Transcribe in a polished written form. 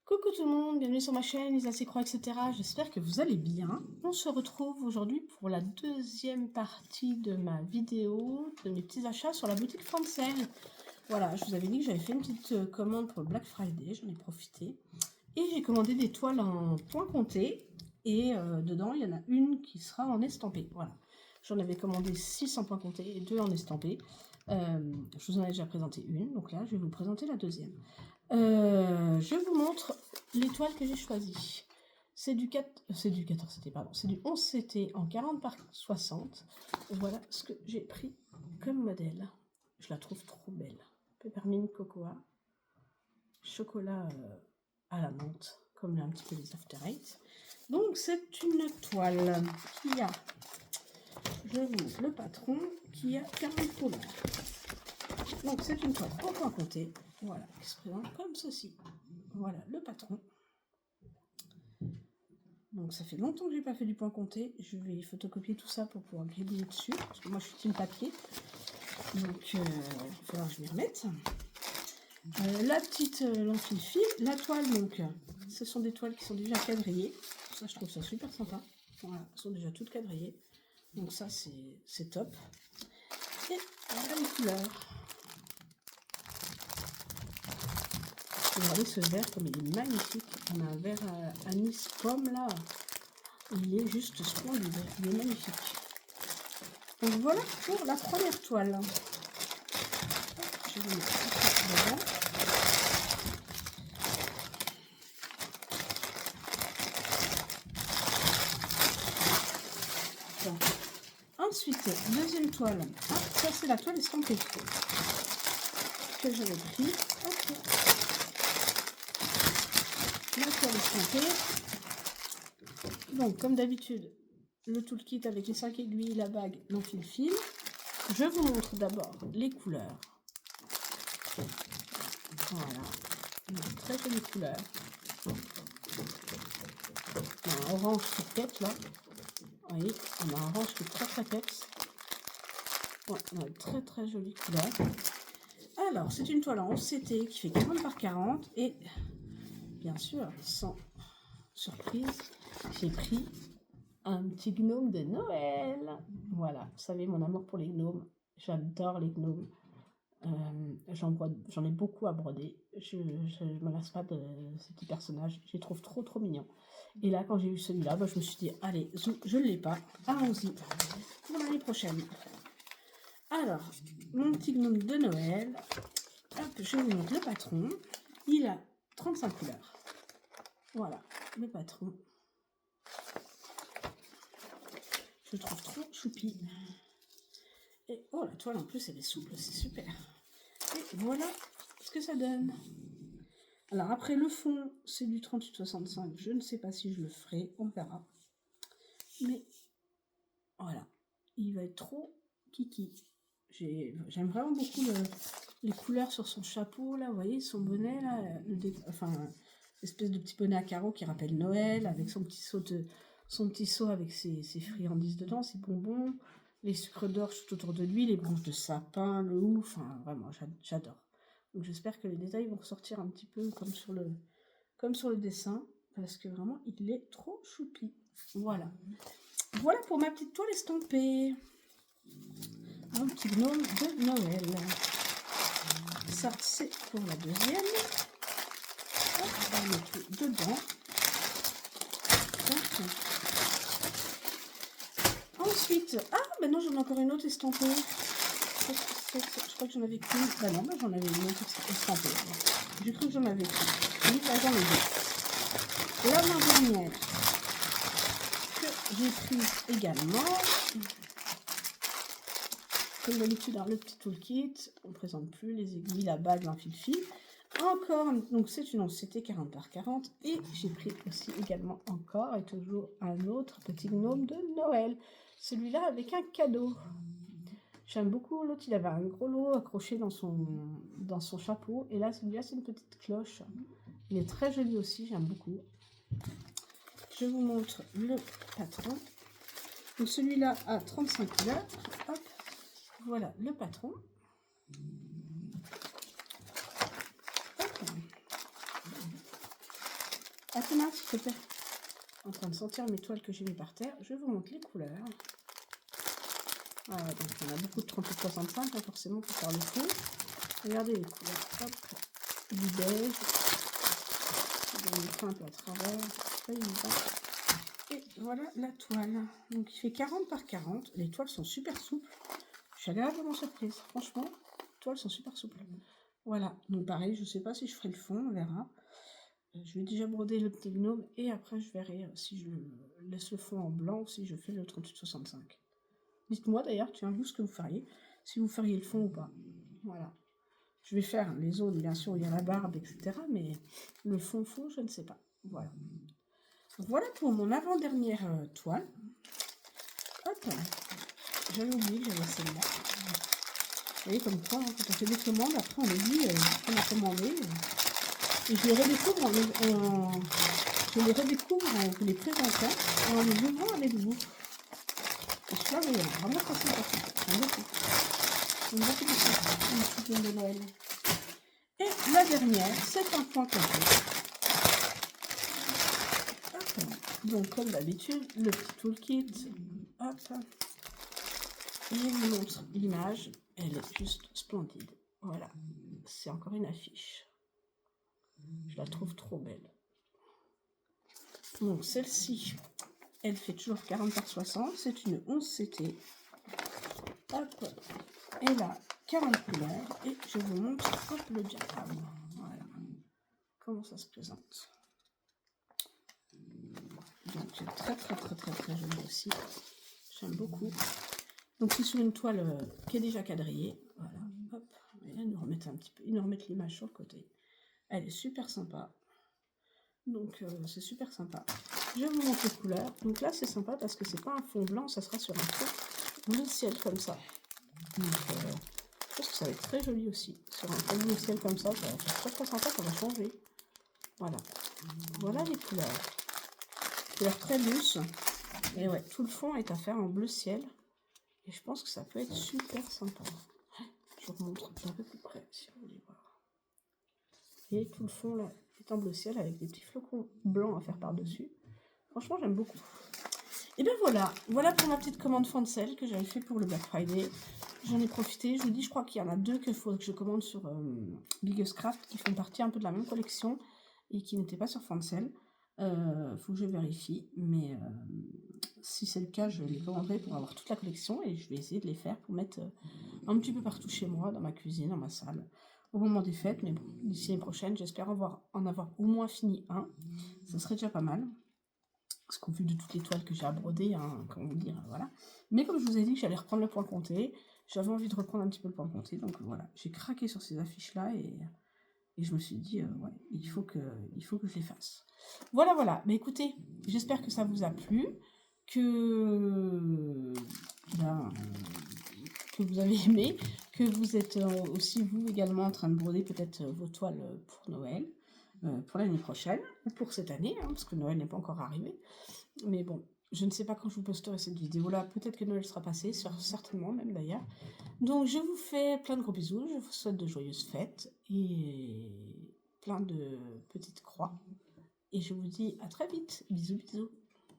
Coucou tout le monde, bienvenue sur ma chaîne Lisa Croix, etc. J'espère que vous allez bien. On se retrouve aujourd'hui pour la deuxième partie de ma vidéo de mes petits achats sur la boutique Francel. Voilà, je vous avais dit que j'avais fait une petite commande pour le Black Friday, j'en ai profité. Et j'ai commandé des toiles en point compté. Et dedans, il y en a une qui sera en estampé. Voilà, j'en avais commandé 6 en point compté et 2 en estampé. Je vous en ai déjà présenté une, donc là, je vais vous présenter la deuxième. Je vous montre les toiles que j'ai choisies. C'est du 14 CT, pardon. C'est du 11 CT en 40 par 60. Voilà ce que j'ai pris comme modèle. Je la trouve trop belle. Peppermint cocoa. Chocolat à la menthe, comme un petit peu les After Eight. Donc c'est une toile qui a, je vous montre le patron, qui a 40 couleurs. Donc c'est une toile en point compté, voilà, qui se présente comme ceci. Voilà le patron. Donc ça fait longtemps que j'ai pas fait du point compté. Je vais photocopier tout ça pour pouvoir gribouiller dessus, parce que moi je suis team papier. Donc il faudra que je m'y remette. La petite l'enfile-fil, la toile, donc ce sont des toiles qui sont déjà quadrillées. Ça je trouve ça super sympa. Voilà, elles sont déjà toutes quadrillées. Donc ça c'est top. Et voilà les couleurs. Regardez ce vert comme il est magnifique. On a un vert anis pomme là. Il est juste splendide. Il est magnifique. Donc voilà pour la première toile. Je vais mettre ça dedans. Donc, ensuite, deuxième toile. Ah, ça c'est la toile estampée que j'avais pris. Okay. La toile estampée. Donc, comme d'habitude, le toolkit avec les 5 aiguilles, la bague, l'enfile-fil. Je vous montre d'abord les couleurs. Voilà, une très jolie couleur. On a un orange qui pète là. Vous voyez, on a un orange qui est très peps. Ouais, on a une très jolie couleur. Alors, c'est une toile en 11 CT qui fait 40 par 40 et bien sûr, sans surprise, j'ai pris un petit gnome de Noël. Voilà, vous savez mon amour pour les gnomes. J'adore les gnomes. J'en ai beaucoup à broder. Je ne me lasse pas de ces petits personnages. Je les trouve trop mignons. Et là, quand j'ai eu celui-là, je me suis dit, allez, je ne l'ai pas. Allons-y pour l'année prochaine. Alors, mon petit gnome de Noël. Hop, je vous montre le patron. Il a 35 couleurs. Voilà, le patron. Je le trouve trop choupi. Et oh, la toile en plus, elle est souple, c'est super. Et voilà ce que ça donne. Alors après le fond, c'est du 38-65. Je ne sais pas si je le ferai, on verra. Mais voilà, il va être trop kiki. J'aime vraiment beaucoup les couleurs sur son chapeau, là, vous voyez, son bonnet, là, l'espèce de petit bonnet à carreaux qui rappelle Noël, avec son petit seau avec ses friandises dedans, ses bonbons, les sucres d'orge tout autour de lui, les branches de sapin, le hou, enfin, vraiment, j'adore. Donc j'espère que les détails vont ressortir un petit peu comme sur le dessin, parce que vraiment, il est trop choupi. Voilà. Voilà pour ma petite toile estampée. Un petit gnome de Noël. Ça, c'est pour la deuxième. Hop, on va le mettre dedans. Donc, ensuite, maintenant j'en ai encore une autre estampée. Je crois que j'en avais qu'une. Bah non, j'en avais une autre estampée. J'ai cru que j'en avais qu'une. Oui, j'en ai deux. La main dernière que j'ai prise également. Comme d'habitude, dans le petit toolkit, on ne présente plus les aiguilles, la bague, l'enfile-fil. Encore, donc c'est une 11 CT 40 par 40. Et j'ai pris aussi également encore et toujours un autre petit gnome de Noël. Celui-là avec un cadeau. J'aime beaucoup l'autre, il avait un gros lot accroché dans son chapeau. Et là, celui-là, c'est une petite cloche. Il est très joli aussi, j'aime beaucoup. Je vous montre le patron. Donc celui-là a 35 couleurs. Hop. Voilà le patron. Hop. Athéna, s'il te plaît. En train de sentir mes toiles que j'ai mis par terre. Je vous montre les couleurs. Voilà, donc on a beaucoup de 38-65, hein, forcément, pour faire le fond. Regardez les couleurs. Hop, du beige. Je vais mettre un peu à travers. Et voilà la toile. Donc il fait 40 par 40. Les toiles sont super souples. Je suis agréablement surprise. Franchement, les toiles sont super souples. Voilà. Donc pareil, je ne sais pas si je ferai le fond, on verra. Je vais déjà broder le petit gnome et après je verrai si je laisse le fond en blanc ou si je fais le 38-65. Dites-moi d'ailleurs, tiens, vous ce que vous feriez, si vous feriez le fond ou pas. Voilà. Je vais faire les zones, bien sûr, où il y a la barbe, etc. Mais le fond, je ne sais pas. Voilà. Donc, voilà pour mon avant-dernière toile. Hop. J'avais oublié que j'avais celle-là. Vous voyez, comme quoi, hein, quand on fait des commandes, après on oublie ce qu'on a commandé. Et je les redécouvre en les présentant et en les ouvrant avec vous. Et je suis vraiment très sympathique. J'aime beaucoup. J'aime beaucoup une petite de Noël. Et la dernière, c'est un point complet. Donc, comme d'habitude, le petit toolkit. Hop. Et je vous montre l'image. Elle est juste splendide. Voilà. C'est encore une affiche. Je la trouve trop belle. Donc, celle-ci, elle fait toujours 40 par 60. C'est une 11 CT. Hop. Elle a 40 couleurs. Et je vous montre hop, le diagramme. Voilà. Comment ça se présente. Donc, très joli aussi. J'aime beaucoup. Donc, c'est sur une toile qui est déjà quadrillée. Voilà. Hop. Et là, ils nous remettent un petit peu. Ils nous remettent l'image sur le côté. Elle est super sympa. Donc, c'est super sympa. Je vous montre les couleurs. Donc là, c'est sympa parce que c'est pas un fond blanc. Ça sera sur un fond bleu ciel comme ça. Donc, je pense que ça va être très joli aussi. Sur un fond bleu ciel comme ça, ça va être très sympa. Ça va changer. Voilà. Voilà les couleurs. Couleurs très douces. Et ouais, tout le fond est à faire en bleu ciel. Et je pense que ça peut être super sympa. Je vous montre un peu plus près si vous voulez voir. Et tout le fond là est en bleu ciel avec des petits flocons blancs à faire par-dessus. Franchement, j'aime beaucoup. Et bien voilà, voilà pour ma petite commande Fancel que j'avais fait pour le Black Friday. J'en ai profité. Je vous dis, je crois qu'il y en a deux qu'il faudrait que je commande sur Biggest Craft qui font partie un peu de la même collection et qui n'étaient pas sur Fancel. Faut que je vérifie, mais si c'est le cas, je les commanderai pour avoir toute la collection et je vais essayer de les faire pour mettre un petit peu partout chez moi, dans ma cuisine, dans ma salle, au moment des fêtes. Mais bon, d'ici l'année prochaine, j'espère en avoir au moins fini un. Ça serait déjà pas mal. Parce qu'au vu de toutes les toiles que j'ai à broder, hein, comment vous dire, voilà. Mais comme je vous ai dit que j'allais reprendre le point comté, j'avais envie de reprendre un petit peu le point comté, donc voilà, j'ai craqué sur ces affiches-là et je me suis dit, ouais, il faut que je les fasse. Voilà. Mais écoutez, j'espère que ça vous a plu, que vous avez aimé, que vous êtes aussi, vous, également en train de broder peut-être vos toiles pour Noël, pour l'année prochaine, ou pour cette année, hein, parce que Noël n'est pas encore arrivé. Mais bon, je ne sais pas quand je vous posterai cette vidéo-là, peut-être que Noël sera passé, certainement même d'ailleurs. Donc je vous fais plein de gros bisous, je vous souhaite de joyeuses fêtes et plein de petites croix. Et je vous dis à très vite. Bisous.